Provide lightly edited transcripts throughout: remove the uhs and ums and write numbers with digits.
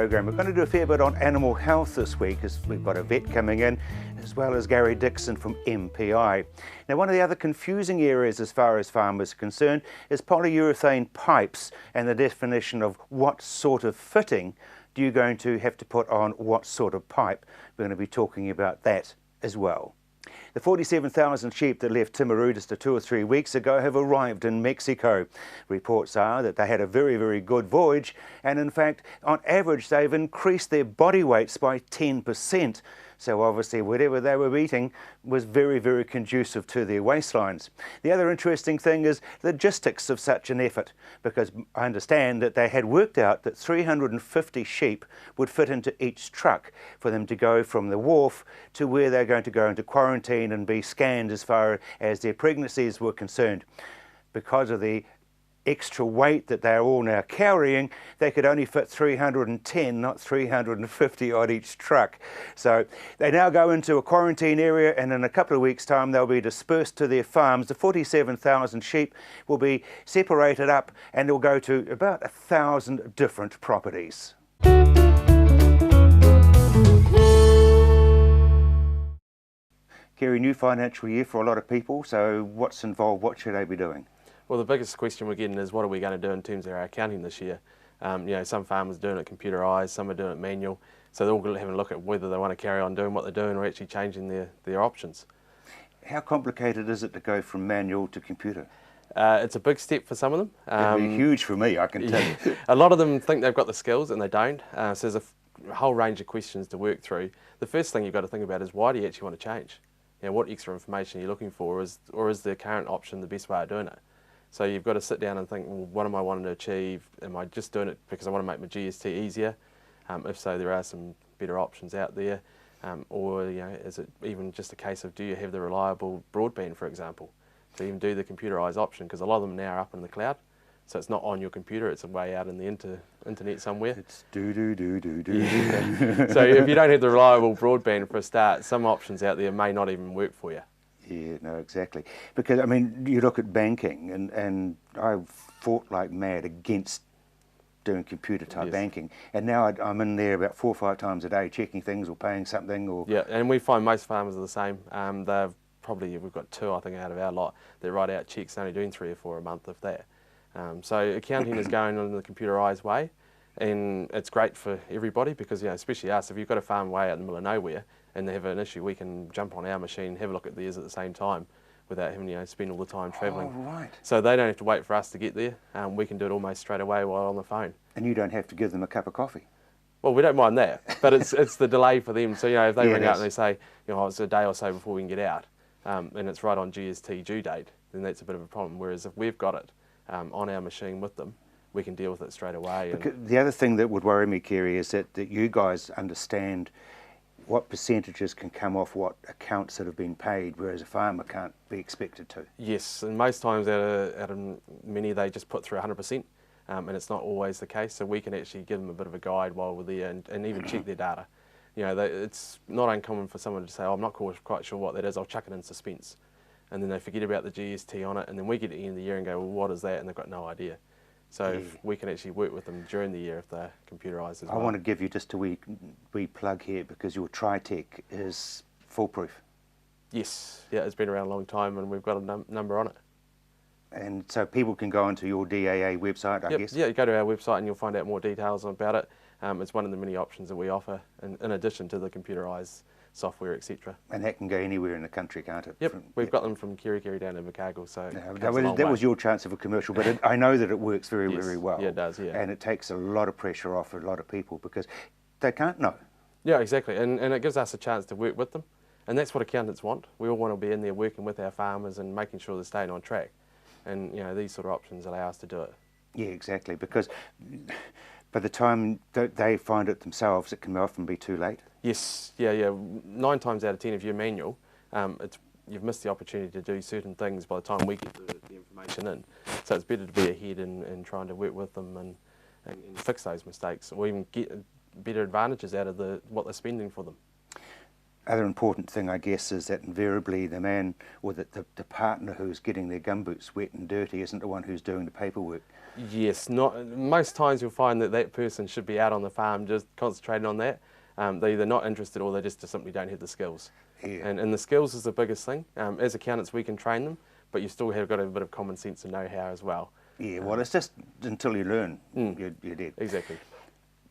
program. We're going to do a fair bit on animal health this week as we've got a vet coming in, as well as Gary Dixon from MPI. Now, one of the other confusing areas as far as farmers are concerned is polyurethane pipes and the definition of what sort of fitting do you going to have to put on what sort of pipe. We're going to be talking about that as well. The 47,000 sheep that left Timaruta 2 or 3 weeks ago have arrived in Mexico. Reports are that they had a very, very good voyage, and in fact, on average, they've increased their body weights by 10%. So obviously whatever they were eating was very, very conducive to their waistlines. The other interesting thing is logistics of such an effort, because I understand that they had worked out that 350 sheep would fit into each truck for them to go from the wharf to where they're going to go into quarantine and be scanned as far as their pregnancies were concerned. Because of the extra weight that they're all now carrying, they could only fit 310, not 350 on each truck. So they now go into a quarantine area, and in a couple of weeks' time they'll be dispersed to their farms. The 47,000 sheep will be separated up and they'll go to about 1,000 different properties. Kerry, new financial year for a lot of people, so what's involved? What should they be doing? Well, the biggest question we're getting is what are we going to do in terms of our accounting this year? You know, some farmers are doing it computerised, some are doing it manual, so they're all going to have a look at whether they want to carry on doing what they're doing or actually changing their options. How complicated is it to go from manual to computer? It's a big step for some of them. It'd be huge for me, I can tell you. A lot of them think they've got the skills and they don't, so there's a whole range of questions to work through. The first thing you've got to think about is why do you actually want to change? You know, what extra information are you looking for, or is the current option the best way of doing it? So you've got to sit down and think, well, what am I wanting to achieve? Am I just doing it because I want to make my GST easier? If so, there are some better options out there. Or you know, is it even just a case of do you have the reliable broadband, for example, to even do the computerised option? Because a lot of them now are up in the cloud, so it's not on your computer; it's way out in the internet somewhere. It's do. Yeah. So if you don't have the reliable broadband for a start, some options out there may not even work for you. Yeah, no, exactly. Because, I mean, you look at banking, and I fought like mad against doing computer-type banking. And now I'm in there about 4 or 5 times a day checking things or paying something. Or yeah, and we find most farmers are the same. We've got 2, I think, out of our lot that write out checks only doing 3 or 4 a month, if that. So accounting is going on in the computerised way, and it's great for everybody because, you know, especially us, if you've got a farm way out in the middle of nowhere, and they have an issue, we can jump on our machine, have a look at theirs at the same time without having to spend all the time travelling. Oh, right. So they don't have to wait for us to get there. We can do it almost straight away while on the phone. And you don't have to give them a cup of coffee. Well, we don't mind that, but it's the delay for them. So, you know, if they ring out and they say, you know, it's a day or so before we can get out, and it's right on GST due date, then that's a bit of a problem. Whereas if we've got it on our machine with them, we can deal with it straight away. The other thing that would worry me, Kerry, is that you guys understand what percentages can come off what accounts that have been paid, whereas a farmer can't be expected to. Yes, and most times out of many they just put through 100%, and it's not always the case, so we can actually give them a bit of a guide while we're there and even check their data. You know, it's not uncommon for someone to say, oh, I'm not quite sure what that is, I'll chuck it in suspense. And then they forget about the GST on it, and then we get to the end of the year and go, well, what is that? And they've got no idea. So we can actually work with them during the year if they're computerised as well. I want to give you just a wee plug here because your Tritech is foolproof. Yes, yeah, it's been around a long time and we've got a number on it. And so people can go onto your DAA website, I guess? Yeah, you go to our website and you'll find out more details about it. It's one of the many options that we offer in addition to the computerised software, etc. And that can go anywhere in the country, can't it? Yep, we've got them from Kerry down to Invercargill, so that was your chance of a commercial, but I know that it works very, very well. Yeah, it does, yeah. And it takes a lot of pressure off a lot of people because they can't know. Yeah, exactly, and it gives us a chance to work with them, and that's what accountants want. We all want to be in there working with our farmers and making sure they're staying on track, and you know, these sort of options allow us to do it. Yeah, exactly, because by the time they find it themselves, it can often be too late. Yes, yeah. 9 times out of 10, if you're manual, you've missed the opportunity to do certain things by the time we get the information in. So it's better to be ahead and trying to work with them and fix those mistakes, or even get better advantages out of what they're spending for them. other important thing, I guess, is that invariably the man or the partner who's getting their gumboots wet and dirty isn't the one who's doing the paperwork. Yes, most times you'll find that that person should be out on the farm just concentrating on that. They're either not interested or they just simply don't have the skills. Yeah. And the skills is the biggest thing. As accountants, we can train them, but you still have got a bit of common sense and know-how as well. Yeah, well, it's just until you learn, you're dead. Exactly.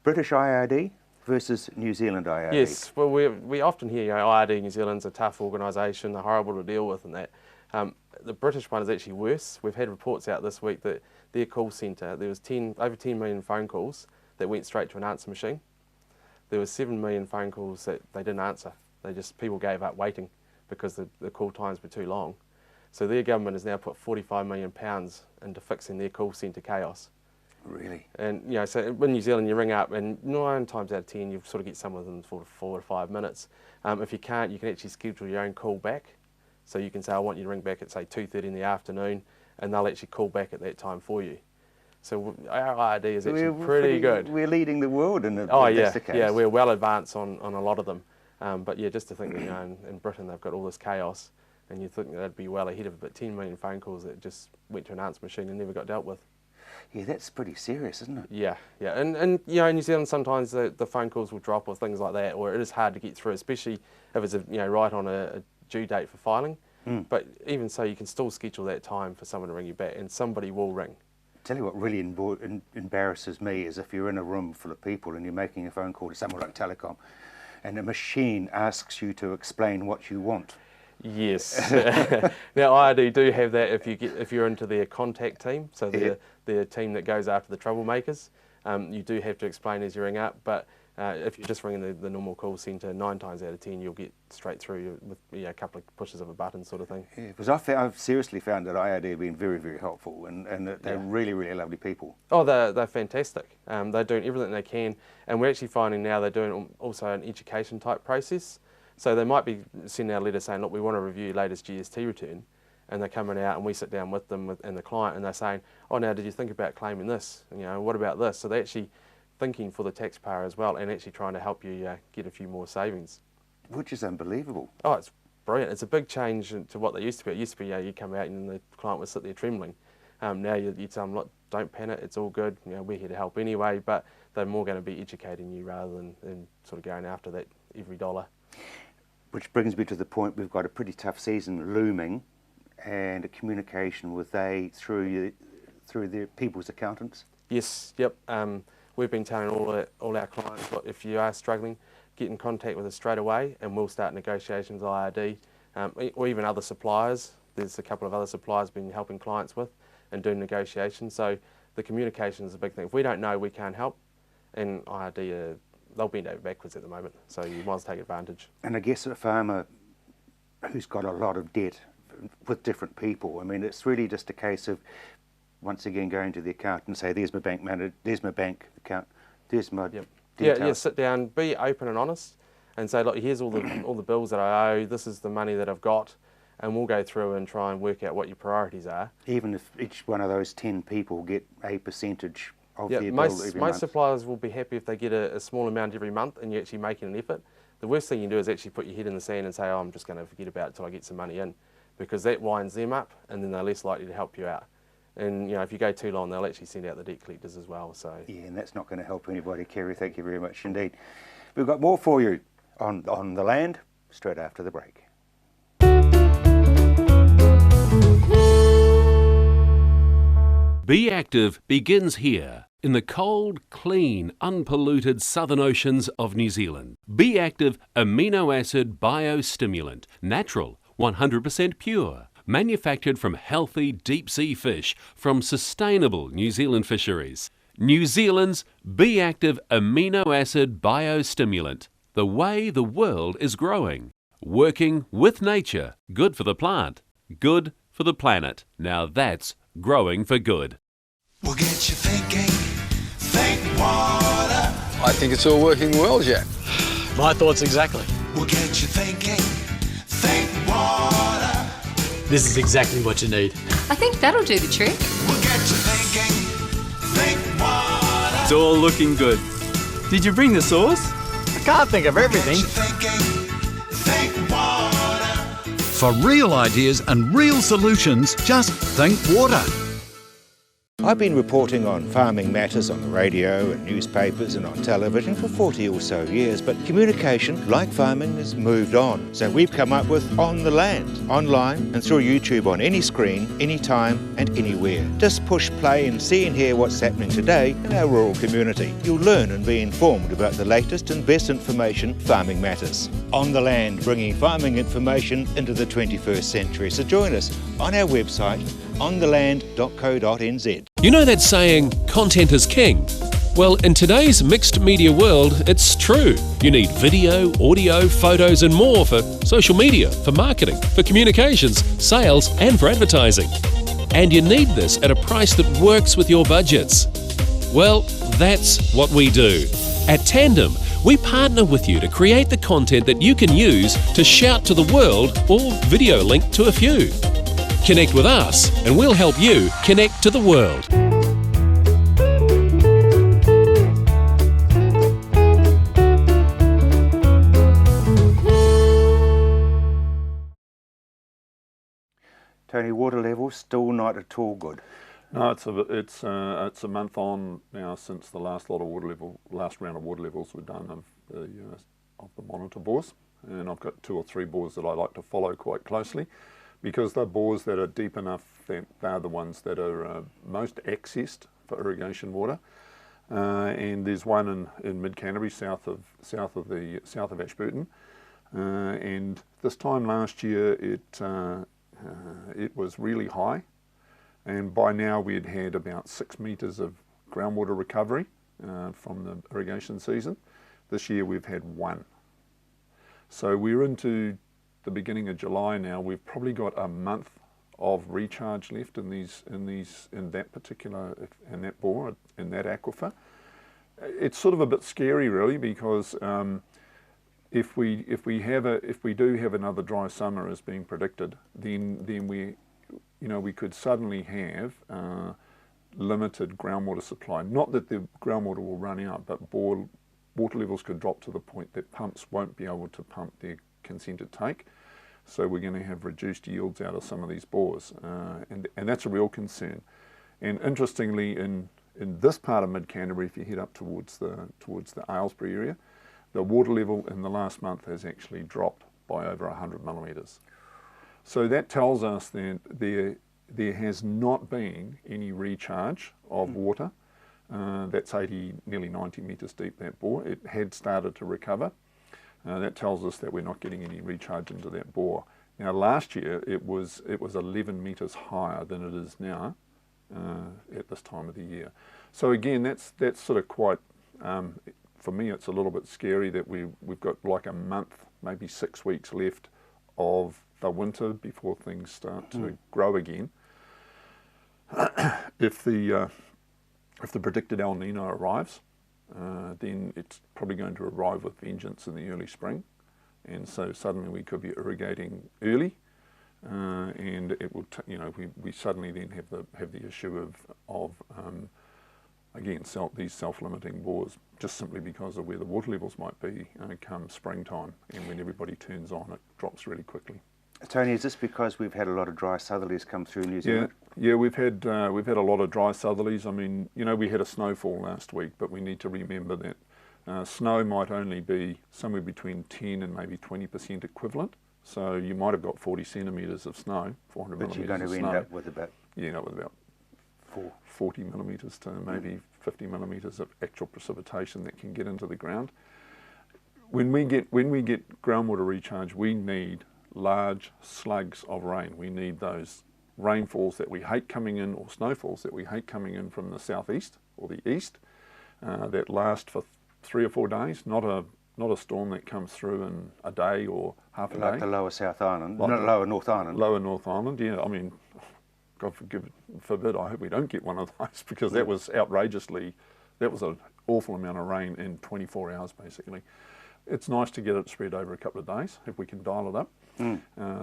British IRD versus New Zealand IRD. Yes, well, we often hear, IRD New Zealand's a tough organisation, they're horrible to deal with and that. The British one is actually worse. We've had reports out this week that their call centre, there was over 10 million phone calls that went straight to an answer machine. There was 7 million phone calls that they didn't answer. People gave up waiting because the call times were too long. So their government has now put £45 million into fixing their call centre chaos. Really? And so in New Zealand you ring up and 9 times out of 10 you sort of get some within 4 to 5 minutes. If you can't, you can actually schedule your own call back. So you can say, I want you to ring back at say 2:30 in the afternoon, and they'll actually call back at that time for you. So our IRD is actually pretty good. We're leading the world in the case. Yeah, we're well advanced on a lot of them. But yeah, just to think that in Britain they've got all this chaos, and you think they'd be well ahead of it, but 10 million phone calls that just went to an answer machine and never got dealt with. Yeah, that's pretty serious, isn't it? Yeah. And in New Zealand sometimes the phone calls will drop or things like that, or it is hard to get through, especially if it's right on a due date for filing. But even so, you can still schedule that time for someone to ring you back, and somebody will ring. Tell you what really embarrasses me is if you're in a room full of people and you're making a phone call to someone like Telecom, and a machine asks you to explain what you want. Yes. Now IRD do have that if you're into their contact team, so their team that goes after the troublemakers. You do have to explain as you ring up, but if you're just ringing the normal call centre, 9 times out of 10 you'll get straight through with a couple of pushes of a button sort of thing. Yeah, because I've seriously found that IRD have been very, very helpful, and that they're really, really lovely people. Oh, they're fantastic. They're doing everything they can, and we're actually finding now they're doing also an education type process. So they might be sending out a letter saying, look, we want to review your latest GST return, and they're coming out and we sit down with them and the client, and they're saying, oh, now did you think about claiming this? What about this? So they're actually thinking for the taxpayer as well, and actually trying to help you get a few more savings. Which is unbelievable. Oh, it's brilliant. It's a big change to what they used to be. It used to be, you come out and the client would sit there trembling. Now you tell them, look, don't panic, it's all good. We're here to help anyway, but they're more going to be educating you rather than sort of going after that every dollar. Which brings me to the point, we've got a pretty tough season looming, and a communication with through their people's accountants. Yes, yep. We've been telling all our clients, look, if you are struggling, get in contact with us straight away, and we'll start negotiations with IRD, or even other suppliers. There's a couple of other suppliers been helping clients with and doing negotiations. So the communication is a big thing. If we don't know, we can't help, and IRD they'll bend over backwards at the moment, so you might as well take advantage. And I guess a farmer who's got a lot of debt with different people, I mean, it's really just a case of, once again, going to the accountant and say, there's my bank manager, there's my bank account, there's my details. Yeah, sit down, be open and honest, and say, look, here's all the bills that I owe, this is the money that I've got, and we'll go through and try and work out what your priorities are. Even if each one of those 10 people get a percentage of their bill every month. Most suppliers will be happy if they get a small amount every month and you're actually making an effort. The worst thing you can do is actually put your head in the sand and say, oh, I'm just going to forget about it until I get some money in, because that winds them up and then they're less likely to help you out. And if you go too long, they'll actually send out the debt collectors as well. So yeah, and that's not going to help anybody, Kerry. Thank you very much indeed. We've got more for you on the land straight after the break. Be Active begins here in the cold, clean, unpolluted southern oceans of New Zealand. Be Active amino acid biostimulant, natural, 100% pure, manufactured from healthy deep-sea fish from sustainable New Zealand fisheries. New Zealand's Be Active amino acid biostimulant, the way the world is growing. Working with nature, good for the plant, good for the planet. Now that's growing for good. We'll get you thinking, think water. I think it's all working well, Jack. My thoughts exactly. We'll get you thinking, think water. This is exactly what you need. I think that'll do the trick. We'll get you thinking, think water. It's all looking good. Did you bring the sauce? I can't think of everything. We'll get you thinking, think water. For real ideas and real solutions, just think water. I've been reporting on farming matters on the radio and newspapers and on television for 40 or so years, but communication, like farming, has moved on. So we've come up with On the Land, online and through YouTube on any screen, anytime and anywhere. Just push play and see and hear what's happening today in our rural community. You'll learn and be informed about the latest and best information farming matters. On the Land, bringing farming information into the 21st century. So join us on our website, ontheland.co.nz. You know that saying, content is king? Well, in today's mixed media world, it's true. You need video, audio, photos and more for social media, for marketing, for communications, sales and for advertising. And you need this at a price that works with your budgets. Well, that's what we do. At Tandem, we partner with you to create the content that you can use to shout to the world or video link to a few. Connect with us and we'll help you connect to the world. Tony, water levels still not at all good. No, it's a month on now since the last round of water levels were done of the monitor bores, and I've got 2 or 3 bores that I like to follow quite closely, because they're bores that are deep enough that they're the ones that are most accessed for irrigation water. And there's one in mid Canterbury, south of Ashburton. And this time last year, it was really high, and by now we had about 6 metres of groundwater recovery from the irrigation season. This year we've had 1. So we're into the beginning of July now. We've probably got a month of recharge left in that bore, in that aquifer. It's sort of a bit scary, really, because if we do have another dry summer as being predicted, then we could suddenly have limited groundwater supply. Not that the groundwater will run out, but water levels could drop to the point that pumps won't be able to pump their consented take. So we're going to have reduced yields out of some of these bores, and that's a real concern. And interestingly, in this part of mid Canterbury, if you head up towards the Aylesbury area, the water level in the last month has actually dropped by over 100 millimetres. So that tells us that there has not been any recharge of water. That's nearly 90 metres deep, that bore. It had started to recover. That tells us that we're not getting any recharge into that bore. Now last year it was 11 metres higher than it is now at this time of the year. So again, that's sort of quite, for me it's a little bit scary that we've got like a month, maybe 6 weeks left of the winter before things start to grow again. If the predicted El Nino arrives, then it's probably going to arrive with vengeance in the early spring, and so suddenly we could be irrigating early, and it will, we suddenly then have the issue of again these self-limiting bores, just simply because of where the water levels might be come springtime, and when everybody turns on, it drops really quickly. Tony, is this because we've had a lot of dry southerlies come through New Zealand? Yeah, we've had a lot of dry southerlies. I mean, we had a snowfall last week, but we need to remember that snow might only be somewhere between 10 and maybe 20% equivalent. So you might have got 40 centimetres of snow, 400 millimetres of snow. But you're going to end up with about 40 millimetres to maybe 50 millimetres of actual precipitation that can get into the ground. When we get groundwater recharge, we need large slugs of rain. We need those rainfalls that we hate coming in, or snowfalls that we hate coming in from the southeast or the east, that last for 3 or 4 days, not a storm that comes through in a day or half a day. Like the lower South Island, not lower North Island. Lower North Island, yeah. I mean, God forbid, I hope we don't get one of those, because that was an awful amount of rain in 24 hours basically. it's nice to get it spread over a couple of days if we can dial it up.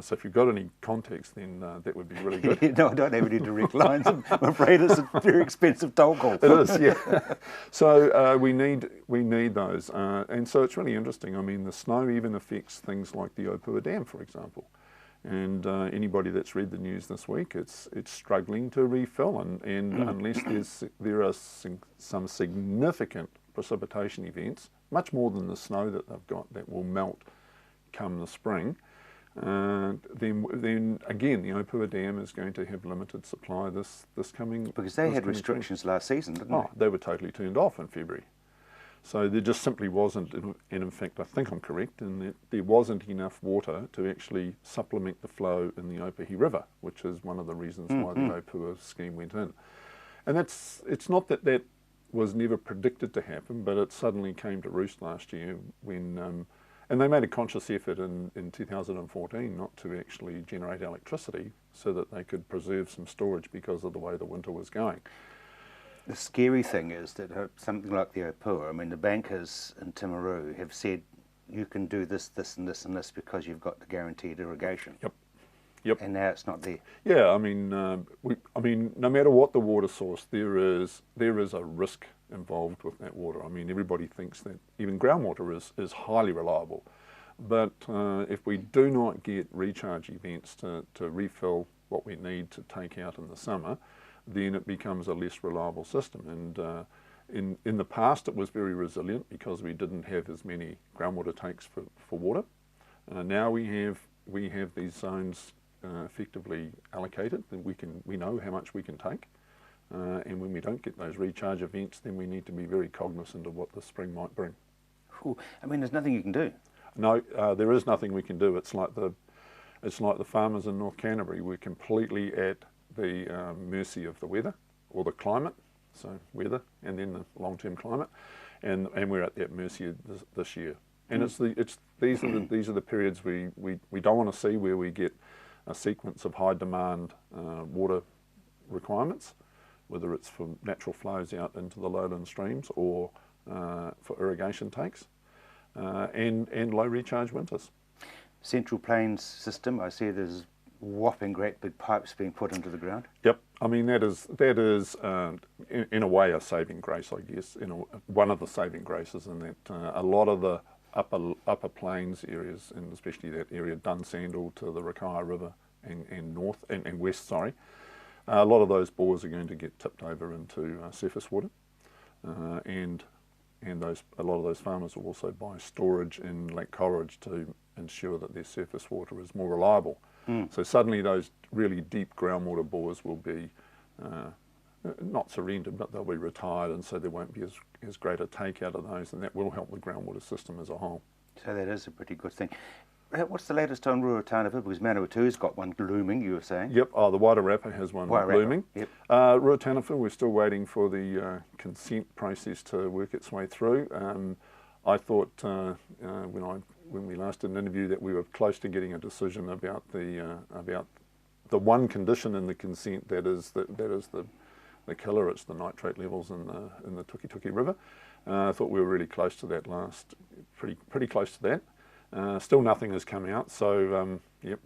So if you've got any contacts, then that would be really good. No, I don't have any direct lines. I'm afraid it's a very expensive toll call. It is, yeah. So we need those, and so it's really interesting. I mean, the snow even affects things like the Opua Dam, for example. And anybody that's read the news this week, it's struggling to refill, and unless there are some significant precipitation events, much more than the snow that they've got that will melt come the spring, then again the Opua Dam is going to have limited supply this coming. Because they had restrictions spring. Last season, didn't they? They were totally turned off in February. So there just simply wasn't, and in fact I think I'm correct in that there wasn't enough water to actually supplement the flow in the Opua River, which is one of the reasons why the Opua scheme went in. And it's not that was never predicted to happen, but it suddenly came to roost last year when, and they made a conscious effort in 2014 not to actually generate electricity so that they could preserve some storage because of the way the winter was going. The scary thing is that something like the Opua, I mean, the bankers in Timaru have said you can do this, this and this and this because you've got the guaranteed irrigation. Yep. And now it's not there. Yeah, I mean, no matter what the water source, there is a risk involved with that water. I mean, everybody thinks that even groundwater is highly reliable, but if we do not get recharge events to refill what we need to take out in the summer, then it becomes a less reliable system. And in the past, it was very resilient because we didn't have as many groundwater takes for water. Now we have these zones effectively allocated, and we know how much we can take. And when we don't get those recharge events, then we need to be very cognizant of what the spring might bring. Ooh, I mean, there's nothing you can do. No, there is nothing we can do. It's like the farmers in North Canterbury. We're completely at the mercy of the weather or the climate. So weather and then the long-term climate, and we're at that mercy this year. And these are the periods we don't want to see, where we get a sequence of high demand water requirements, whether it's for natural flows out into the lowland streams or for irrigation takes, and low recharge winters. Central Plains system, I see there's whopping great big pipes being put into the ground. Yep, I mean that is in a way a saving grace, I guess. One of the saving graces in that a lot of the upper plains areas, and especially that area Dunsandel to the Rakaia River and north and west, sorry, a lot of those bores are going to get tipped over into surface water, and a lot of those farmers will also buy storage in Lake Coleridge to ensure that their surface water is more reliable. So suddenly those really deep groundwater bores will be not surrendered, but they'll be retired, and so there won't be as great a take out of those, and that will help the groundwater system as a whole. So that is a pretty good thing. What's the latest on Ruataniwha? Because Manawatu's got one looming, you were saying. Yep, the Wairarapa has one looming. Yep. Ruataniwha, we're still waiting for the consent process to work its way through. I thought when we last did an interview that we were close to getting a decision about the one condition in the consent that is the killer. It's the nitrate levels in the Tukituki River. I thought we were really close to that pretty close to that. Still nothing has come out, so yep,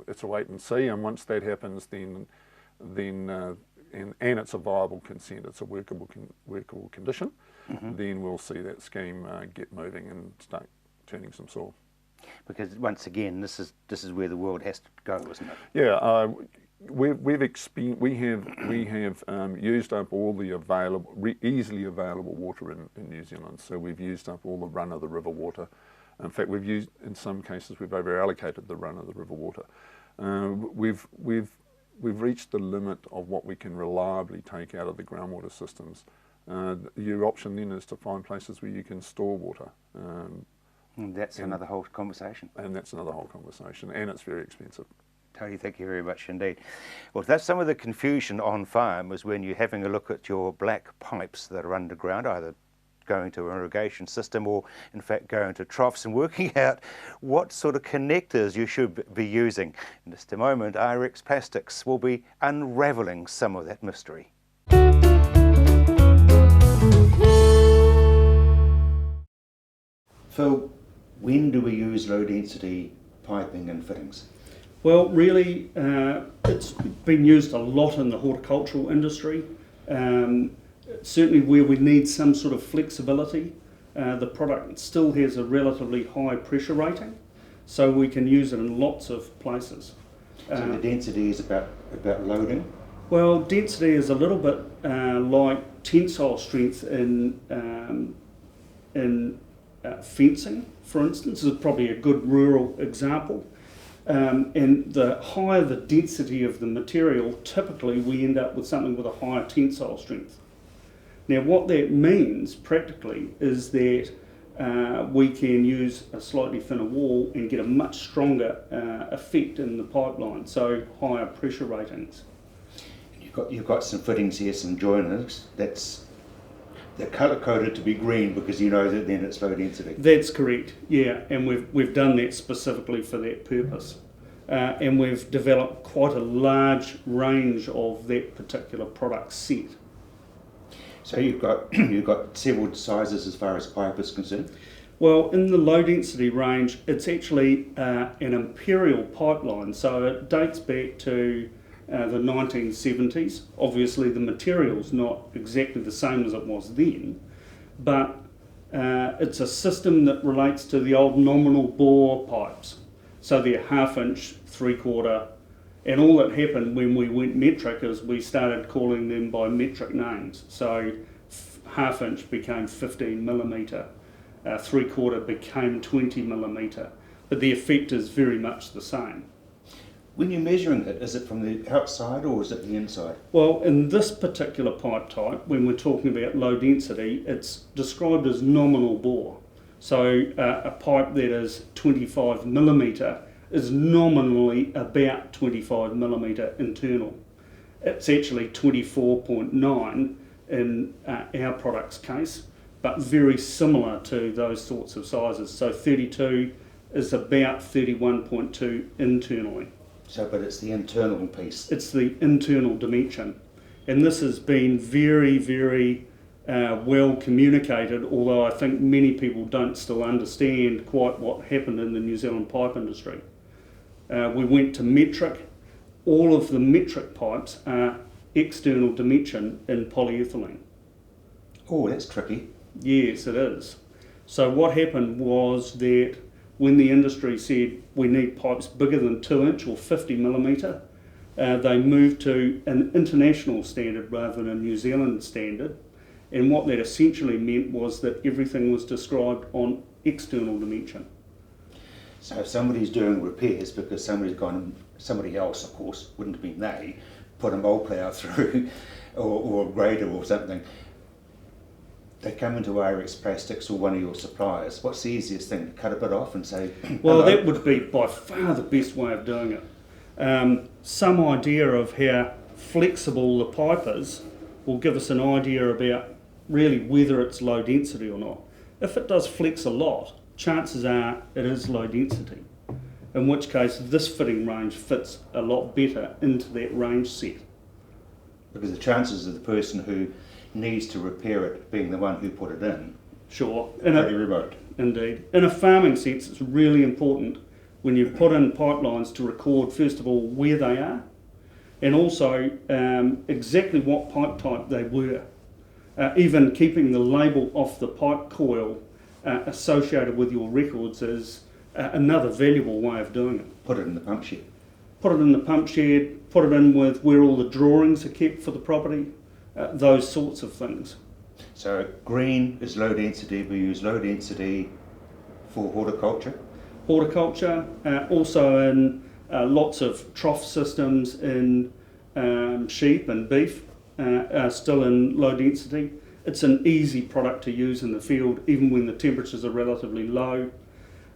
it's a wait and see. And once that happens, then and it's a viable consent, it's a workable condition, then we'll see that scheme get moving and start turning some soil. Because once again, this is where the world has to go, isn't it? Yeah, we have used up all the easily available water in New Zealand. So we've used up all the run of the river water. In fact, in some cases we've over allocated the run of the river water. We've reached the limit of what we can reliably take out of the groundwater systems. Your option then is to find places where you can store water. That's another whole conversation. And that's another whole conversation, and it's very expensive. Tony, thank you very much indeed. Well, that's some of the confusion on farm, is when you're having a look at your black pipes that are underground, either going to an irrigation system or in fact going to troughs, and working out what sort of connectors you should be using. In just a moment, RX Plastics will be unravelling some of that mystery. Phil, when do we use low density piping and fittings? Well, really, it's been used a lot in the horticultural industry. Certainly where we need some sort of flexibility. The product still has a relatively high pressure rating, so we can use it in lots of places. So the density is about loading? Well, density is a little bit like tensile strength in fencing, for instance, is probably a good rural example. And the higher the density of the material, typically we end up with something with a higher tensile strength. Now what that means practically is that we can use a slightly thinner wall and get a much stronger effect in the pipeline, so higher pressure ratings. You've got some fittings here, some joiners, they're colour coded to be green because you know that then it's low density. That's correct, yeah, and we've done that specifically for that purpose. And we've developed quite a large range of that particular product set. So you've got several sizes as far as pipe is concerned? Well, in the low density range, it's actually an imperial pipeline, so it dates back to the 1970s. Obviously the material's not exactly the same as it was then, but it's a system that relates to the old nominal bore pipes. So they're 1/2 inch, 3/4, and all that happened when we went metric is we started calling them by metric names. So 1/2 inch became 15 millimetre, 3/4 became 20 millimetre, but the effect is very much the same. When you're measuring it, is it from the outside or is it the inside? Well, in this particular pipe type, when we're talking about low density, it's described as nominal bore. So a pipe that is 25 millimetre is nominally about 25 millimetre internal. It's actually 24.9 in our product's case, but very similar to those sorts of sizes. So 32 is about 31.2 internally. So, but it's the internal piece. It's the internal dimension. And this has been very, very well communicated, although I think many people don't still understand quite what happened in the New Zealand pipe industry. We went to metric. All of the metric pipes are external dimension in polyethylene. Oh, that's tricky. Yes, it is. So what happened was that when the industry said we need pipes bigger than 2 inch or 50 millimetre, they moved to an international standard rather than a New Zealand standard. And what that essentially meant was that everything was described on external dimension. So if somebody's doing repairs because somebody else, of course, wouldn't have been they, put a mold plough through or a grader or something, they come into IRX Plastics or one of your suppliers. What's the easiest thing? To cut a bit off and say, well, that would be by far the best way of doing it. Some idea of how flexible the pipe is will give us an idea about really whether it's low density or not. If it does flex a lot, chances are it is low density, in which case this fitting range fits a lot better into that range set. Because the chances of the person who needs to repair it being the one who put it in, sure, pretty remote. Indeed. In a farming sense, it's really important when you put in pipelines to record, first of all, where they are, and also exactly what pipe type they were. Even keeping the label off the pipe coil associated with your records is another valuable way of doing it. Put it in the pump shed. Put it in the pump shed, put it in with where all the drawings are kept for the property, those sorts of things. So green is low density, we use low density for horticulture? Horticulture, also in lots of trough systems in sheep and beef are still in low density. It's an easy product to use in the field even when the temperatures are relatively low,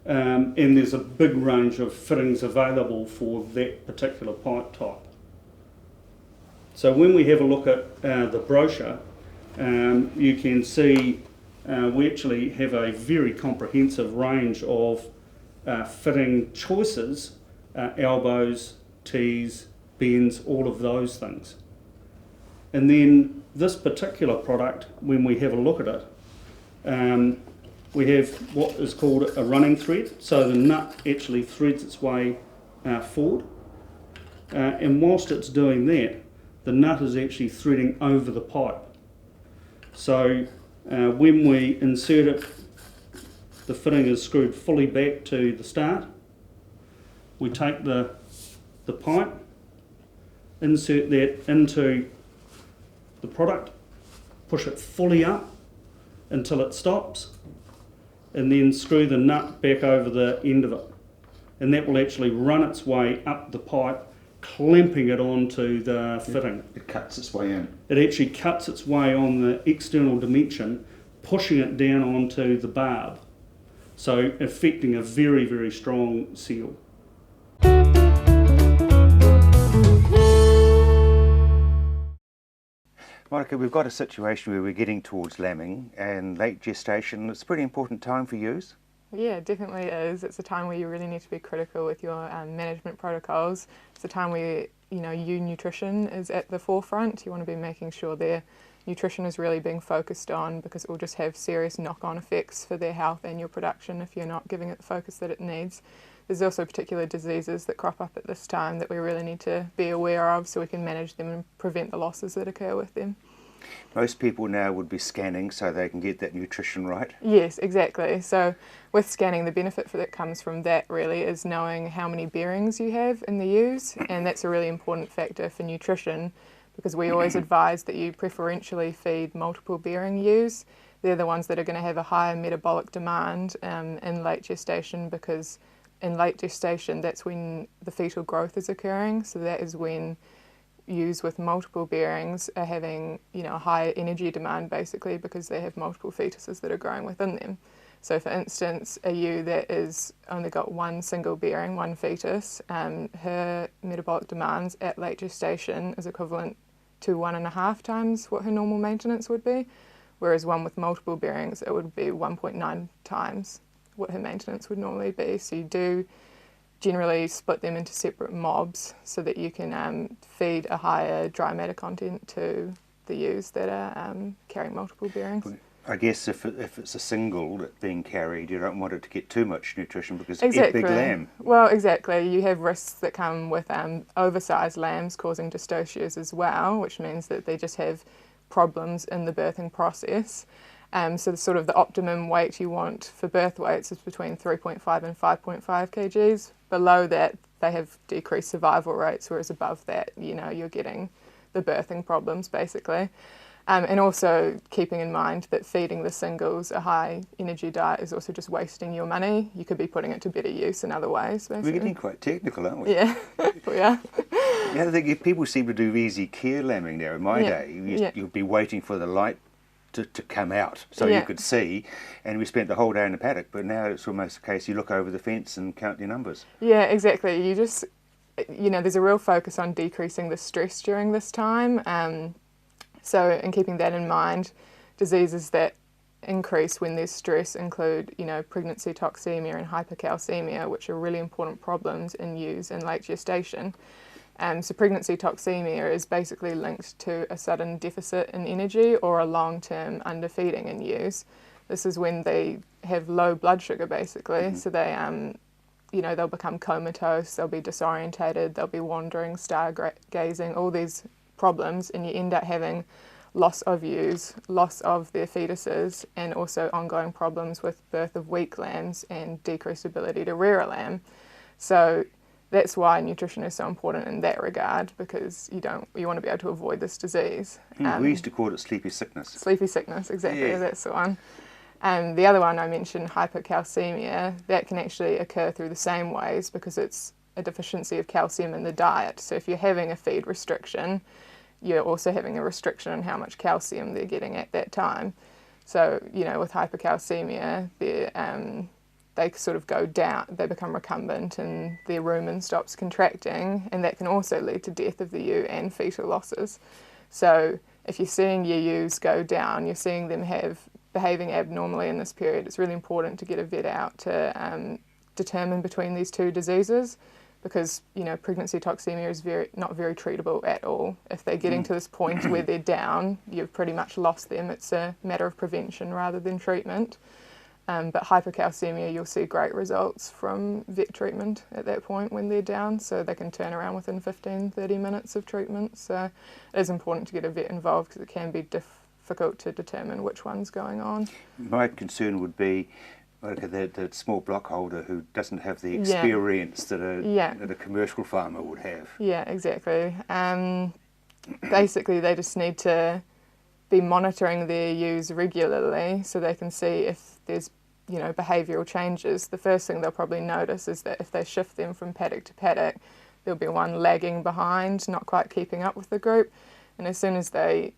and there's a big range of fittings available for that particular pipe type. So when we have a look at the brochure, you can see we actually have a very comprehensive range of fitting choices, elbows, T's, bends, all of those things. And then this particular product, when we have a look at it, we have what is called a running thread, so the nut actually threads its way forward, and whilst it's doing that, the nut is actually threading over the pipe. So when we insert it, the fitting is screwed fully back to the start. We take the pipe, insert that into the product, push it fully up until it stops, and then screw the nut back over the end of it. And that will actually run its way up the pipe, clamping it onto the fitting. It cuts its way in. It actually cuts its way on the external dimension, pushing it down onto the barb. So affecting a very, very strong seal. Monica, we've got a situation where we're getting towards lambing and late gestation. It's a pretty important time for ewes. Yeah, it definitely is. It's a time where you really need to be critical with your management protocols. It's a time where ewe nutrition is at the forefront. You want to be making sure their nutrition is really being focused on, because it will just have serious knock-on effects for their health and your production if you're not giving it the focus that it needs. There's also particular diseases that crop up at this time that we really need to be aware of so we can manage them and prevent the losses that occur with them. Most people now would be scanning so they can get that nutrition right. Yes, exactly. So with scanning, the benefit that comes from that really is knowing how many bearings you have in the ewes, and that's a really important factor for nutrition, because we always advise that you preferentially feed multiple bearing ewes. They're the ones that are going to have a higher metabolic demand in late gestation, because in late gestation, that's when the fetal growth is occurring. So that is when ewes with multiple bearings are having, a higher energy demand, basically, because they have multiple fetuses that are growing within them. So for instance, a ewe that is only got one single bearing, one fetus, her metabolic demands at late gestation is equivalent to 1.5 times what her normal maintenance would be, whereas one with multiple bearings, it would be 1.9 times what her maintenance would normally be. So you do generally split them into separate mobs so that you can feed a higher dry matter content to the ewes that are carrying multiple bearings. I guess if it's a single that's being carried, you don't want it to get too much nutrition because Exactly. it's a big lamb. Well, exactly. You have risks that come with oversized lambs causing dystocias as well, which means that they just have problems in the birthing process. So the optimum weight you want for birth weights is between 3.5 and 5.5 kgs. Below that, they have decreased survival rates, whereas above that, you're getting the birthing problems, basically. And also keeping in mind that feeding the singles a high energy diet is also just wasting your money. You could be putting it to better use in other ways, basically. We're getting quite technical, aren't we? Yeah, we are. The other thing, people seem to do easy care lambing now. In my day, you'd be waiting for the light to come out so you could see, and we spent the whole day in the paddock, but now it's almost a case you look over the fence and count your numbers. Yeah, exactly. You just, there's a real focus on decreasing the stress during this time. So in keeping that in mind, diseases that increase when there's stress include, pregnancy toxemia and hypercalcemia, which are really important problems in ewes in late gestation. So pregnancy toxemia is basically linked to a sudden deficit in energy or a long-term underfeeding in ewes. This is when they have low blood sugar, basically. Mm-hmm. So they, they'll become comatose, they'll be disorientated, they'll be wandering, stargazing, all these problems, and you end up having loss of ewes, loss of their fetuses, and also ongoing problems with birth of weak lambs and decreased ability to rear a lamb. So that's why nutrition is so important in that regard, because you want to be able to avoid this disease. We used to call it sleepy sickness. Sleepy sickness, exactly, that's the one. The other one I mentioned, hypercalcemia, that can actually occur through the same ways because it's a deficiency of calcium in the diet. So if you're having a feed restriction, you're also having a restriction on how much calcium they're getting at that time. So, with hypercalcemia, they sort of go down, they become recumbent and their rumen stops contracting, and that can also lead to death of the ewe and fetal losses. So if you're seeing your ewes go down, you're seeing them behaving abnormally in this period, it's really important to get a vet out to determine between these two diseases, because pregnancy toxemia is not very treatable at all. If they're getting to this point where they're down, you've pretty much lost them. It's a matter of prevention rather than treatment. But hypercalcemia, you'll see great results from vet treatment at that point when they're down, so they can turn around within 15-30 minutes of treatment. So it is important to get a vet involved because it can be difficult to determine which one's going on. My concern would be the small block holder who doesn't have the experience that a commercial farmer would have. Yeah, exactly. Basically, they just need to be monitoring their ewes regularly so they can see if there's behavioural changes. The first thing they'll probably notice is that if they shift them from paddock to paddock, there'll be one lagging behind, not quite keeping up with the group. And as soon as they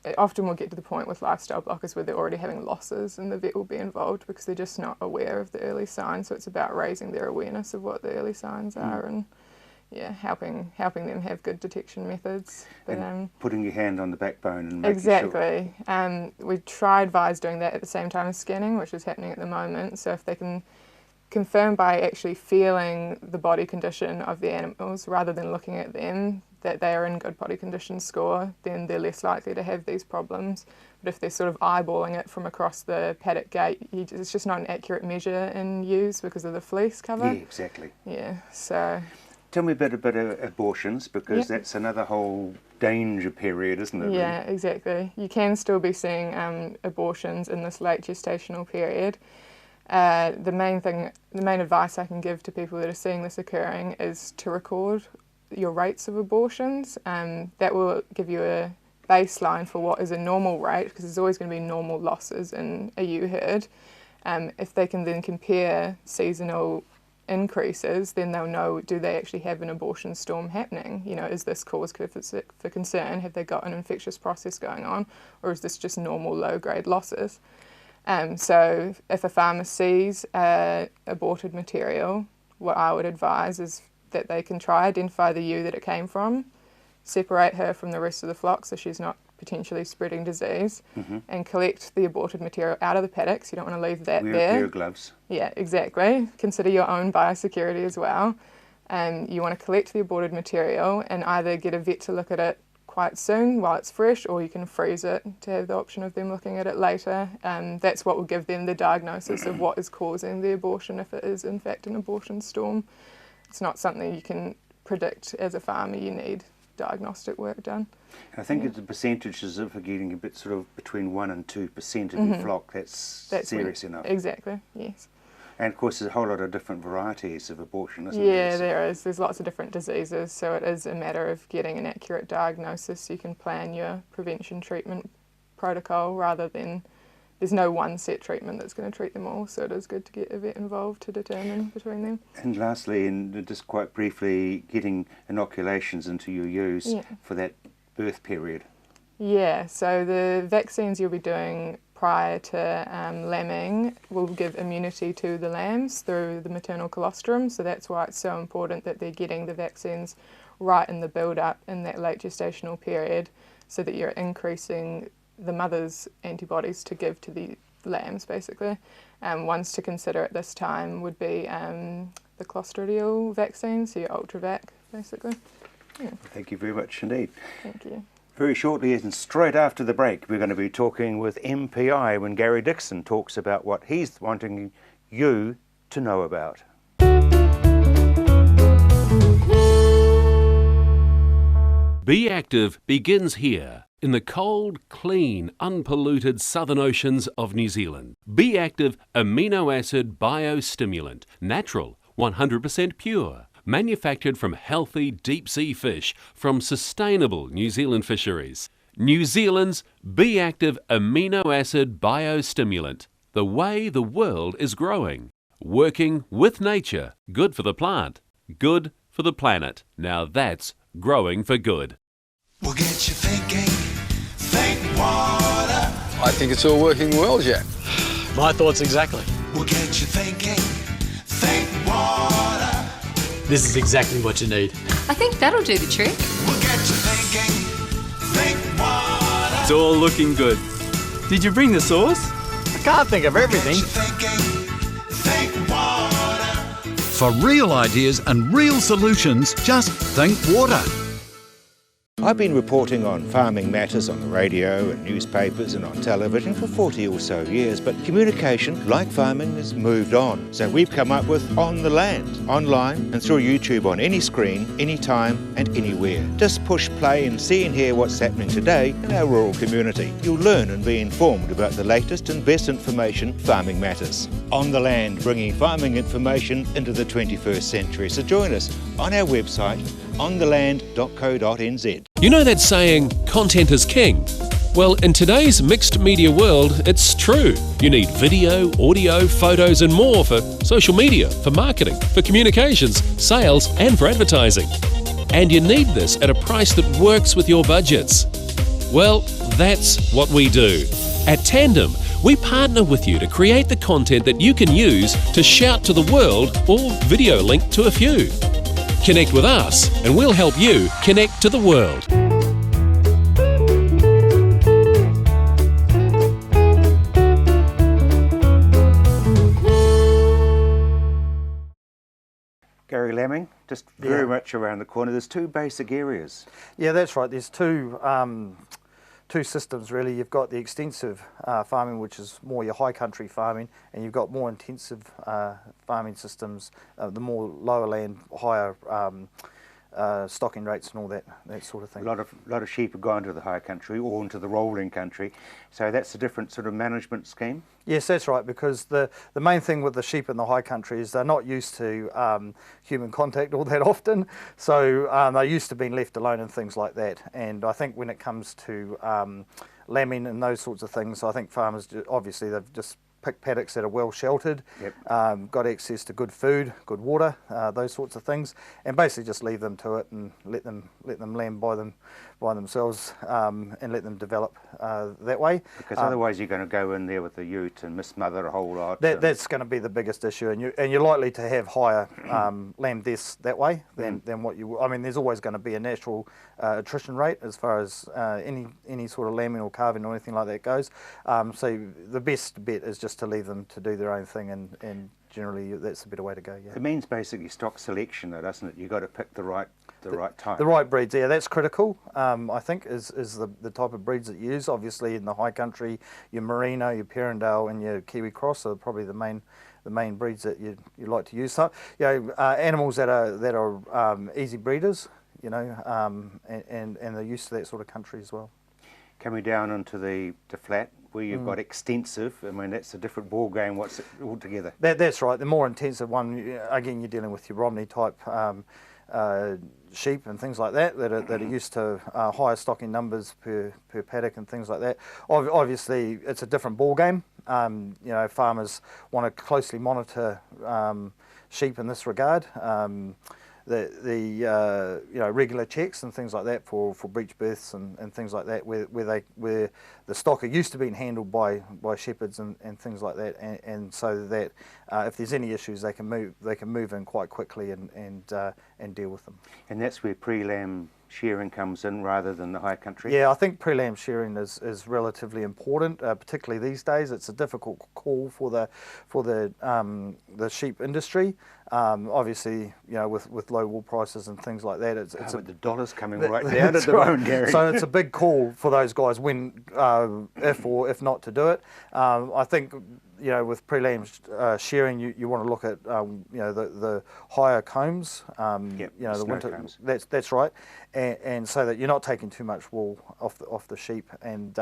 it often will get to the point with lifestyle blockers where they're already having losses, and the vet will be involved because they're just not aware of the early signs. So it's about raising their awareness of what the early signs are and helping them have good detection methods. But, putting your hand on the backbone and making exactly. Sure. We try advise doing that at the same time as scanning, which is happening at the moment. So if they can confirm by actually feeling the body condition of the animals rather than looking at them that they are in good body condition score, then they're less likely to have these problems. But if they're sort of eyeballing it from across the paddock gate, it's just not an accurate measure in ewes because of the fleece cover. Yeah, exactly. Yeah, so... Tell me a bit about abortions, because that's another whole danger period, isn't it? Yeah, really? Exactly. You can still be seeing abortions in this late gestational period. The main advice I can give to people that are seeing this occurring is to record your rates of abortions. That will give you a baseline for what is a normal rate, because there's always going to be normal losses in a ewe herd. If they can then compare seasonal increases, then they'll know, do they actually have an abortion storm happening? Is this cause for concern? Have they got an infectious process going on? Or is this just normal low-grade losses? So if a farmer sees aborted material, what I would advise is that they can try identify the ewe that it came from, separate her from the rest of the flock so she's not potentially spreading disease, and collect the aborted material out of the paddocks. You don't want to leave that there. Wear a pair of gloves. Yeah, exactly. Consider your own biosecurity as well. You want to collect the aborted material and either get a vet to look at it quite soon while it's fresh, or you can freeze it to have the option of them looking at it later. That's what will give them the diagnosis of what is causing the abortion, if it is in fact an abortion storm. It's not something you can predict as a farmer. You need diagnostic work done. I think the percentages of getting a bit sort of between 1% and 2% of your flock, that's serious enough. Exactly, yes. And of course there's a whole lot of different varieties of abortion, isn't there? Yeah, there is. There's lots of different diseases, so it is a matter of getting an accurate diagnosis so you can plan your prevention treatment protocol rather than... There's no one set treatment that's going to treat them all, so it is good to get a vet involved to determine between them. And lastly, and just quite briefly, getting inoculations into your ewes for that birth period. Yeah, so the vaccines you'll be doing prior to lambing will give immunity to the lambs through the maternal colostrum, so that's why it's so important that they're getting the vaccines right in the build-up in that late gestational period, so that you're increasing the mother's antibodies to give to the lambs, basically. Ones to consider at this time would be the Clostridial vaccine, so your Ultravac, basically. Yeah. Thank you very much indeed. Thank you. Very shortly and straight after the break, we're going to be talking with MPI when Gary Dixon talks about what he's wanting you to know about. Be Active begins here, in the cold, clean, unpolluted southern oceans of New Zealand. Be Active amino acid biostimulant, natural, 100% pure, manufactured from healthy deep-sea fish from sustainable New Zealand fisheries. New Zealand's Be Active amino acid biostimulant, the way the world is growing. Working with nature, good for the plant, good for the planet. Now that's growing for good. We'll get you thinking, think water. I think it's all working well, Jack. My thoughts exactly. We'll get you thinking, think water. This is exactly what you need. I think that'll do the trick. We'll get you thinking, think water. It's all looking good. Did you bring the sauce? I can't think of everything. We'll get you thinking, think water. For real ideas and real solutions, just think water. I've been reporting on farming matters on the radio and newspapers and on television for 40 or so years, but communication, like farming, has moved on. So we've come up with On the Land, online and through YouTube on any screen, anytime and anywhere. Just push play and see and hear what's happening today in our rural community. You'll learn and be informed about the latest and best information farming matters. On the Land, bringing farming information into the 21st century. So join us on our website, ontheland.co.nz. You know that saying, content is king? Well, in today's mixed media world, it's true. You need video, audio, photos and more for social media, for marketing, for communications, sales and for advertising. And you need this at a price that works with your budgets. Well, that's what we do. At Tandem, we partner with you to create the content that you can use to shout to the world or video link to a few. Connect with us and we'll help you connect to the world. Gary Lamming, just very much around the corner. There's two basic areas. Yeah, that's right. There's two systems really. You've got the extensive farming, which is more your high country farming, and you've got more intensive farming systems, the more lower land, higher stocking rates and all that sort of thing. A lot of sheep are going to the high country or into the rolling country, so that's a different sort of management scheme. Yes, that's right, because the main thing with the sheep in the high country is they're not used to human contact all that often, so they're used to being left alone and things like that. And I think when it comes to lambing and those sorts of things, I think farmers, obviously they've just picked paddocks that are well sheltered, got access to good food, good water, those sorts of things, and basically just leave them to it and let them lamb by themselves and let them develop that way. Because otherwise you're going to go in there with a ute and mismother a whole lot. That's going to be the biggest issue, and you're likely to have higher lamb deaths that way than what you. I mean, there's always going to be a natural attrition rate as far as any sort of lambing or calving or anything like that goes. So the best bet is just to leave them to do their own thing, and generally that's the better way to go. Yeah. It means basically stock selection, though, doesn't it? You've got to pick the right type. The right breeds, yeah, that's critical. I think is the type of breeds that you use. Obviously, in the high country, your Merino, your Perrendale, and your Kiwi Cross are probably the main breeds that you like to use. So, animals that are easy breeders, and they're used to that sort of country as well. Coming down onto the flat, where you've got extensive, I mean, that's a different ball game. What's it altogether? That's right. The more intensive one, again, you're dealing with your Romney type sheep and things like that are used to higher stocking numbers per paddock and things like that. Obviously, it's a different ball game. Farmers want to closely monitor sheep in this regard. The regular checks and things like that for breech births and things like that, where the stock are used to being handled by shepherds and things like that, and so that if there's any issues, they can move in quite quickly and deal with them. And that's where pre-lamb shearing comes in rather than the high country? Yeah, I think pre-lamb shearing is relatively important, particularly these days. It's a difficult call for the sheep industry. Obviously, with low wool prices and things like that, it's the dollar's coming right down at the moment, Gary. So it's a big call for those guys when, if not to do it. I think, with pre-lamb shearing, you want to look at the higher combs, the winter combs. That's right, and so that you're not taking too much wool off the sheep, and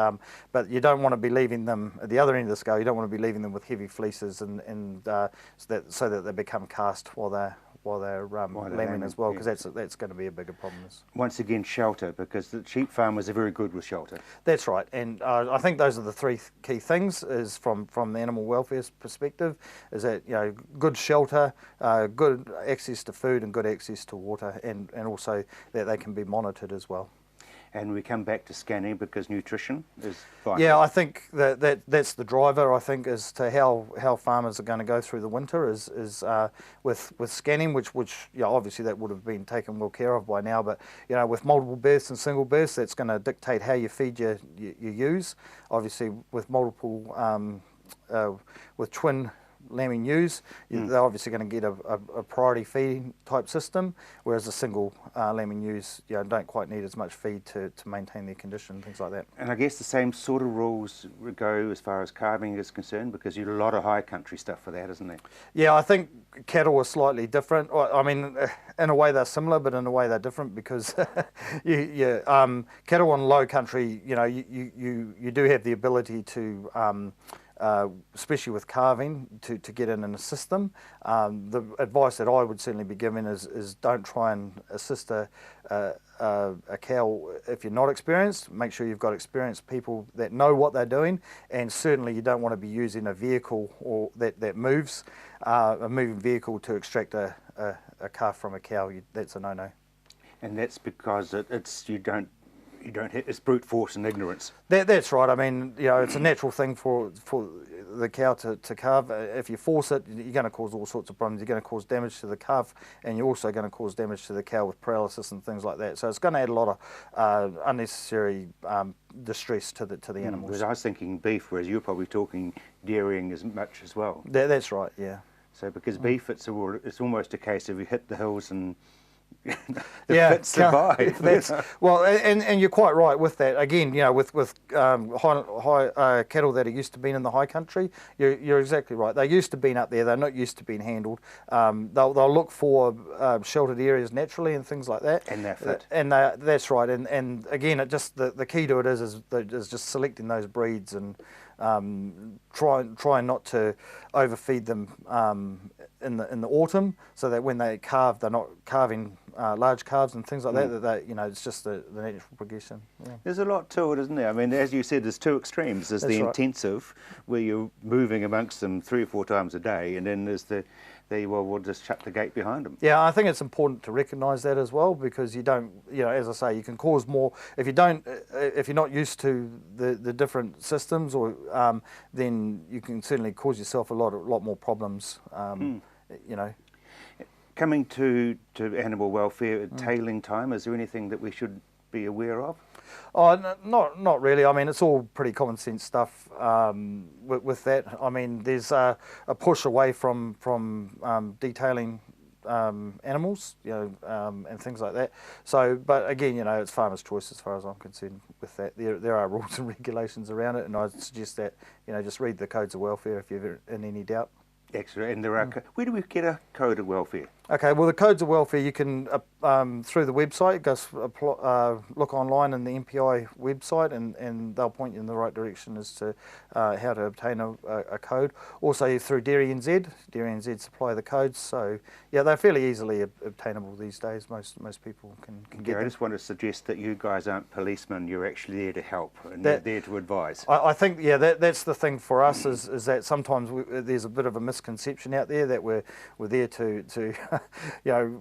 but you don't want to be leaving them at the other end of the scale. You don't want to be leaving them with heavy fleeces and so that they become cast while they're lambing as well, because that's going to be a bigger problem. Once again, shelter, because the sheep farmers are very good with shelter. That's right, and I think those are the three key things. Is from the animal welfare perspective, is that good shelter, good access to food, and good access to water, and also that they can be monitored as well. And we come back to scanning because nutrition is vital. Yeah, I think that's the driver, I think, as to how farmers are going to go through the winter is with scanning, which obviously that would have been taken well care of by now, but with multiple births and single births, that's going to dictate how you feed you use. Obviously with multiple with twin lambing ewes, they're obviously going to get a priority feeding type system, whereas the single lambing ewes don't quite need as much feed to maintain their condition, things like that. And I guess the same sort of rules go as far as calving is concerned, because you do a lot of high country stuff for that, isn't there? Yeah, I think cattle are slightly different. I mean, in a way they're similar, but in a way they're different because cattle on low country, you do have the ability to, especially with calving, to get in and assist them. The advice that I would certainly be giving is don't try and assist a cow if you're not experienced. Make sure you've got experienced people that know what they're doing, and certainly you don't want to be using a vehicle or that moves, a moving vehicle to extract a calf from a cow. That's a no-no. And that's because it's brute force and ignorance. That's right. I mean, it's a natural thing for the cow to calve. If you force it, you're going to cause all sorts of problems. You're going to cause damage to the calf, and you're also going to cause damage to the cow with paralysis and things like that. So it's going to add a lot of unnecessary distress to the animals. Because I was thinking beef, whereas you're probably talking dairying as much as well. That's right. Yeah. So because beef, it's almost a case of you hit the hills and survive. Well, and you're quite right with that. Again, with high cattle that are used to being in the high country, you're exactly right. They're used to being up there. They're not used to being handled. They'll look for sheltered areas naturally and things like that. And they're fit. And that's right. And again, the key to it is just selecting those breeds and try not to overfeed them in the autumn, so that when they calve, they're not calving large calves and things like that. It's just the natural progression. Yeah. There's a lot to it, isn't there? I mean, as you said, there's two extremes. There's the intensive, where you're moving amongst them 3 or 4 times a day, and then there's we'll just shut the gate behind them. Yeah, I think it's important to recognise that as well, because you don't, as I say, you can cause more if you're not used to the different systems, or then you can certainly cause yourself a lot more problems. Coming to animal welfare, tailing time, is there anything that we should be aware of? Oh, not really. I mean, it's all pretty common sense stuff with that. I mean, there's a push away from detailing animals, and things like that. So, but again, it's farmer's choice as far as I'm concerned with that. There are rules and regulations around it, and I suggest that just read the codes of welfare if you're in any doubt. Excellent. And there are where do we get a code of welfare? Okay, well, the codes of welfare you can through the website. Look online in the MPI website, and they'll point you in the right direction as to how to obtain a code. Also through Dairy NZ. Dairy NZ supply the codes, so yeah, they're fairly easily obtainable these days. Most people can get them. I just want to suggest that you guys aren't policemen. You're actually there to help and you're there to advise. I think that's the thing for us is that sometimes there's a bit of a misconception out there that we're there to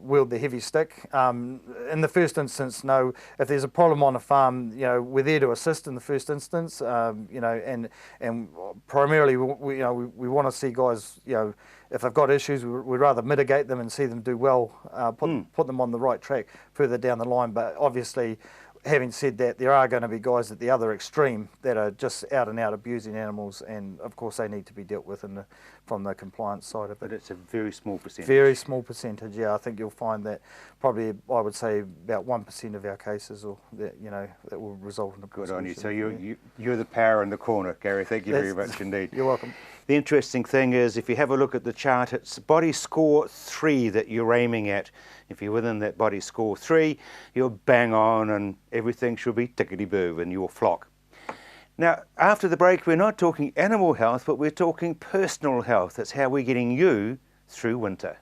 wield the heavy stick. In the first instance, no. If there's a problem on a farm, we're there to assist in the first instance. And primarily, we want to see guys. If they've got issues, we'd rather mitigate them and see them do well, put them on the right track further down the line. But obviously, having said that, there are going to be guys at the other extreme that are just out and out abusing animals, and of course they need to be dealt with from the compliance side of it. But it's a very small percentage. Very small percentage, yeah. I think you'll find that probably, I would say, about 1% of our cases that will result in a good on you. So you're the power in the corner, Gary. Thank you very much indeed. You're welcome. The interesting thing is, if you have a look at the chart, it's body score 3 that you're aiming at. If you're within that body score 3, you're bang on and everything should be tickety-boo in your flock. Now, after the break, we're not talking animal health, but we're talking personal health. That's how we're getting you through winter.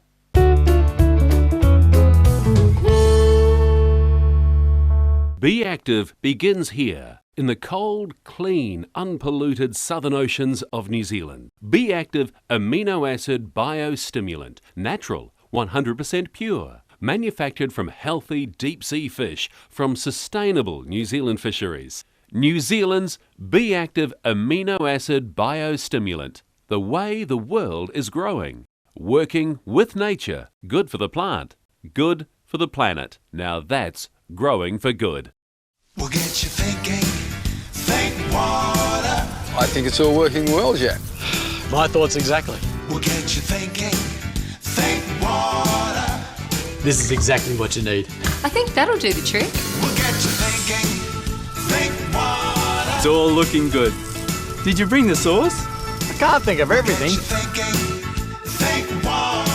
Be Active begins here in the cold, clean, unpolluted southern oceans of New Zealand. Be Active amino acid biostimulant, natural, 100% pure, manufactured from healthy deep-sea fish from sustainable New Zealand fisheries. New Zealand's Be Active amino acid biostimulant, the way the world is growing. Working with nature, good for the plant, good for the planet. Now that's growing for good. We'll get you thinking, think water. I think it's all working well, Jack. My thoughts exactly. will get you thinking. Think water. This is exactly what you need. I think that'll do the trick. Will get you thinking. Think water. It's all looking good. Did you bring the sauce? I can't think of everything. Think water.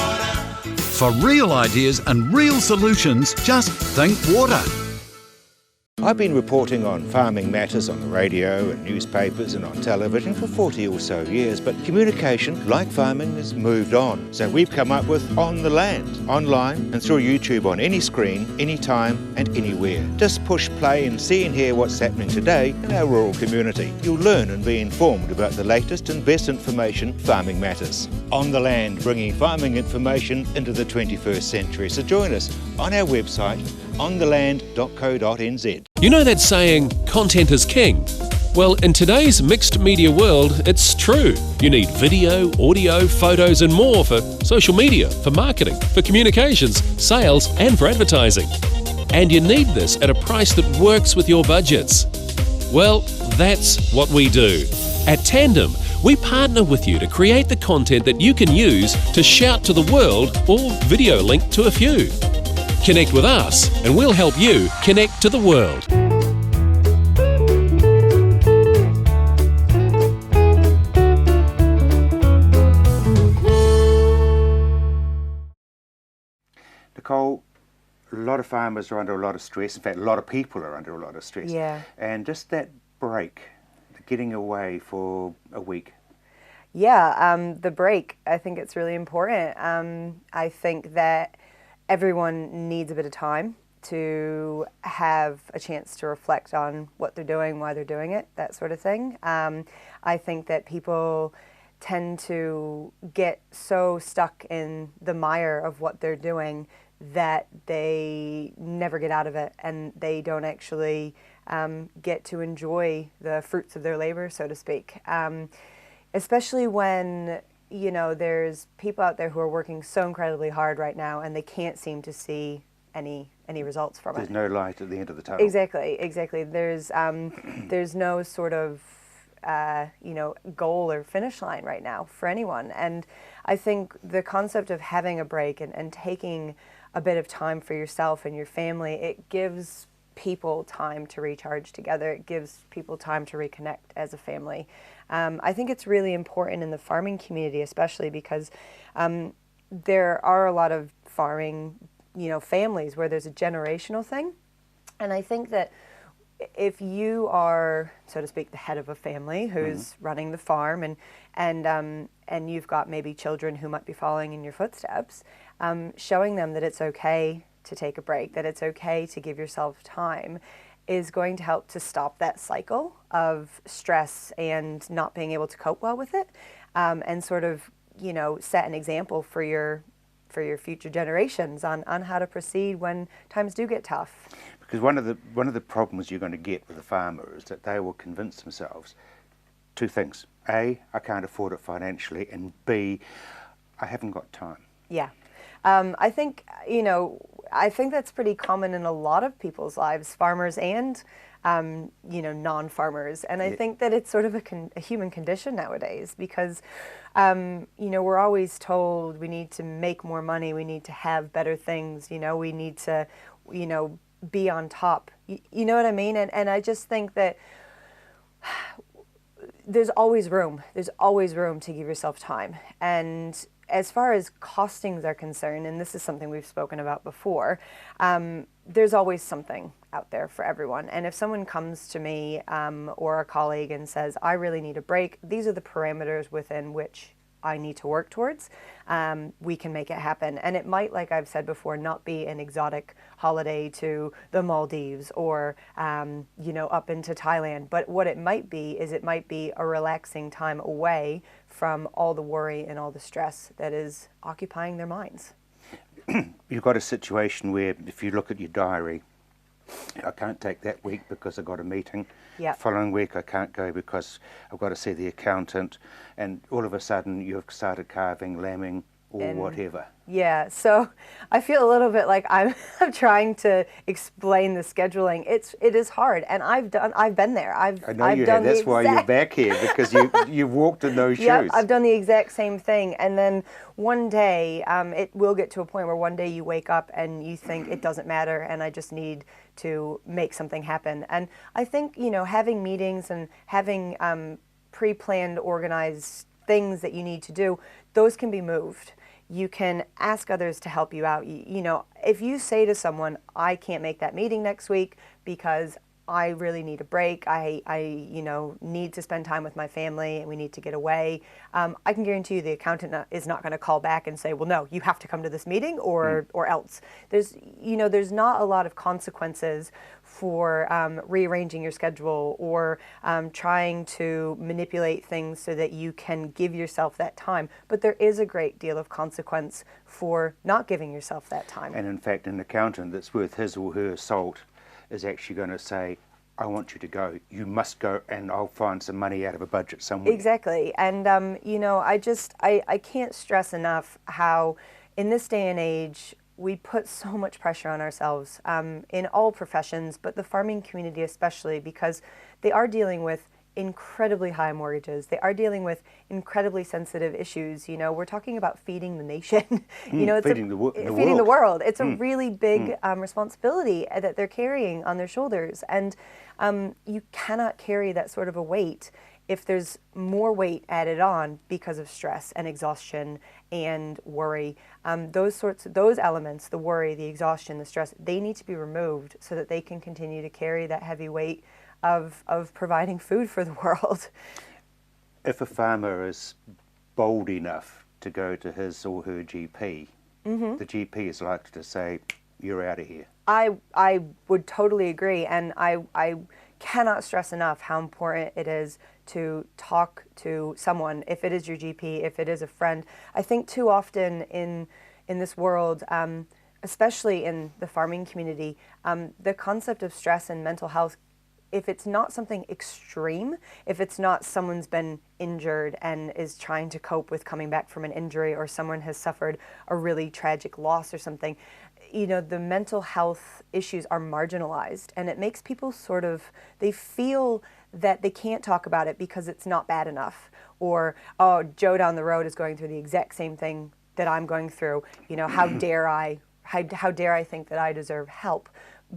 For real ideas and real solutions, just think water. I've been reporting on farming matters on the radio and newspapers and on television for 40 or so years, but communication, like farming, has moved on. So we've come up with On the Land, online and through YouTube on any screen, anytime and anywhere. Just push play and see and hear what's happening today in our rural community. You'll learn and be informed about the latest and best information farming matters. On the Land, bringing farming information into the 21st century. So join us on our website, ontheland.co.nz. You know that saying, content is king? Well, in today's mixed media world, it's true. You need video, audio, photos and more for social media, for marketing, for communications, sales and for advertising. And you need this at a price that works with your budgets. Well, that's what we do. At Tandem, we partner with you to create the content that you can use to shout to the world or video link to a few. Connect with us and we'll help you connect to the world. Nicole, a lot of farmers are under a lot of stress. In fact, a lot of people are under a lot of stress. Yeah. And just that break, getting away for a week. Yeah, the break, I think it's really important. I think that everyone needs a bit of time to have a chance to reflect on what they're doing, why they're doing it, that sort of thing. I think that people tend to get so stuck in the mire of what they're doing that they never get out of it, and they don't actually get to enjoy the fruits of their labor, so to speak. Especially when, you know, there's people out there who are working so incredibly hard right now and they can't seem to see any results from it. There's no light at the end of the tunnel. Exactly. There's no sort of goal or finish line right now for anyone. And I think the concept of having a break and taking a bit of time for yourself and your family, it gives people time to recharge together. It gives people time to reconnect as a family. I think it's really important in the farming community, especially because there are a lot of farming, families where there's a generational thing. And I think that if you are, so to speak, the head of a family who's running the farm and you've got maybe children who might be following in your footsteps, showing them that it's okay to take a break, that it's okay to give yourself time, is going to help to stop that cycle of stress and not being able to cope well with it, and sort of, set an example for your future generations on how to proceed when times do get tough. Because one of the problems you're going to get with a farmer is that they will convince themselves two things: A, I can't afford it financially, and B, I haven't got time. Yeah. I think that's pretty common in a lot of people's lives, farmers and, non-farmers. And I think that it's sort of a human condition nowadays because, we're always told we need to make more money, we need to have better things, we need to, be on top. You know what I mean? And I just think that there's always room to give yourself time. And as far as costings are concerned, and this is something we've spoken about before, there's always something out there for everyone. And if someone comes to me or a colleague and says, I really need a break, these are the parameters within which I need to work towards, we can make it happen. And it might, like I've said before, not be an exotic holiday to the Maldives or, up into Thailand. But what it might be is it might be a relaxing time away from all the worry and all the stress that is occupying their minds. You've got a situation where if you look at your diary, I can't take that week because I've got a meeting. Yep. The following week I can't go because I've got to see the accountant, and all of a sudden you've started carving, lambing, or whatever. Yeah, so I feel a little bit like I'm trying to explain the scheduling. It is hard, and I've been there. I know you have. That's why you're back here, because you've walked in those shoes. Yep, I've done the exact same thing, and then one day it will get to a point where one day you wake up and you think it doesn't matter, and I just need to make something happen. And I think, you know, having meetings and having pre-planned, organized things that you need to do, those can be moved. You can ask others to help you out. You know, if you say to someone, I can't make that meeting next week because I really need a break, I you know, need to spend time with my family and we need to get away, I can guarantee you the accountant is not going to call back and say, well, no, you have to come to this meeting or else. There's, you know, there's not a lot of consequences for rearranging your schedule or trying to manipulate things so that you can give yourself that time. But there is a great deal of consequence for not giving yourself that time. And in fact, an accountant that's worth his or her salt is actually going to say, I want you to go, you must go, and I'll find some money out of a budget somewhere. Exactly. And you know, I can't stress enough how in this day and age we put so much pressure on ourselves in all professions, but the farming community especially, because they are dealing with incredibly high mortgages. They are dealing with incredibly sensitive issues. You know, we're talking about feeding the nation. You know, it's feeding the world. It's a really big responsibility that they're carrying on their shoulders, and you cannot carry that sort of a weight if there's more weight added on because of stress and exhaustion and worry. Those elements, the worry, the exhaustion, the stress, they need to be removed so that they can continue to carry that heavy weight of providing food for the world. If a farmer is bold enough to go to his or her GP, the GP is likely to say, you're out of here. I would totally agree, and I cannot stress enough how important it is to talk to someone, if it is your GP, if it is a friend. I think too often in this world, especially in the farming community, the concept of stress and mental health, if it's not something extreme, if it's not someone's been injured and is trying to cope with coming back from an injury, or someone has suffered a really tragic loss or something, you know, the mental health issues are marginalized, and it makes people sort of, they feel that they can't talk about it because it's not bad enough, or, oh, Joe down the road is going through the exact same thing that I'm going through, you know, how dare I think that I deserve help.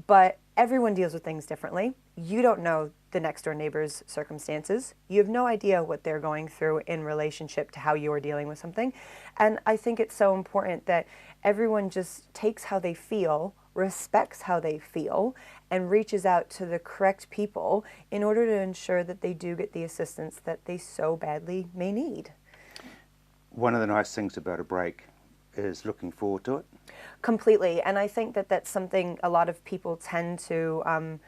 But everyone deals with things differently. You don't know the next door neighbor's circumstances. You have no idea what they're going through in relationship to how you're dealing with something. And I think it's so important that everyone just takes how they feel, respects how they feel, and reaches out to the correct people in order to ensure that they do get the assistance that they so badly may need. One of the nice things about a break is looking forward to it. Completely, and I think that that's something a lot of people tend to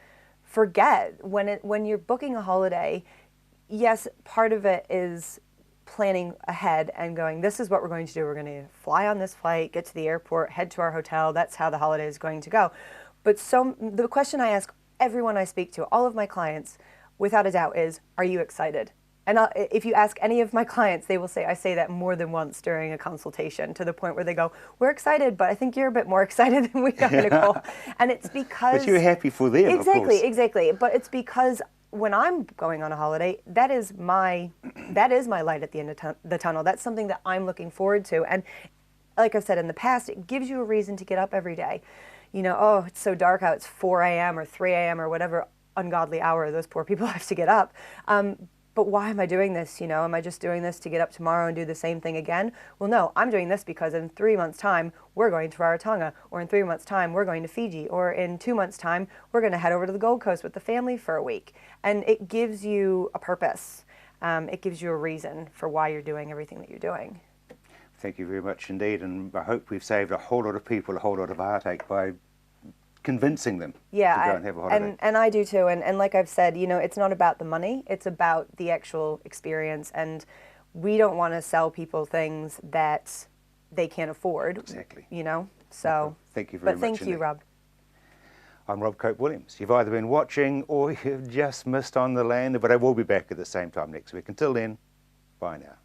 forget when you're booking a holiday. Yes, part of it is planning ahead and going, this is what we're going to do. We're going to fly on this flight, get to the airport, head to our hotel. That's how the holiday is going to go. But the question I ask everyone I speak to, all of my clients, without a doubt, is, are you excited? And if you ask any of my clients, they will say, I say that more than once during a consultation, to the point where they go, we're excited, but I think you're a bit more excited than we are, Nicole. And it's because... But you're happy for them, exactly, of course. Exactly. But it's because when I'm going on a holiday, that is my light at the end of the tunnel. That's something that I'm looking forward to. And like I've said in the past, it gives you a reason to get up every day. You know, oh, it's so dark out, it's 4 a.m. or 3 a.m. or whatever ungodly hour those poor people have to get up. But why am I doing this? You know, am I just doing this to get up tomorrow and do the same thing again? Well, no, I'm doing this because in 3 months' time, we're going to Rarotonga, or in 3 months' time, we're going to Fiji, or in 2 months' time, we're going to head over to the Gold Coast with the family for a week. And it gives you a purpose. It gives you a reason for why you're doing everything that you're doing. Thank you very much indeed, and I hope we've saved a whole lot of people a whole lot of heartache by convincing them to go and have a holiday. And I do too. And like I've said, you know, it's not about the money, it's about the actual experience. And we don't want to sell people things that they can't afford. Exactly. You know, so. Thank you very much. But thank you, Rob. I'm Rob Cope-Williams. You've either been watching or you've just missed On the Land, but I will be back at the same time next week. Until then, bye now.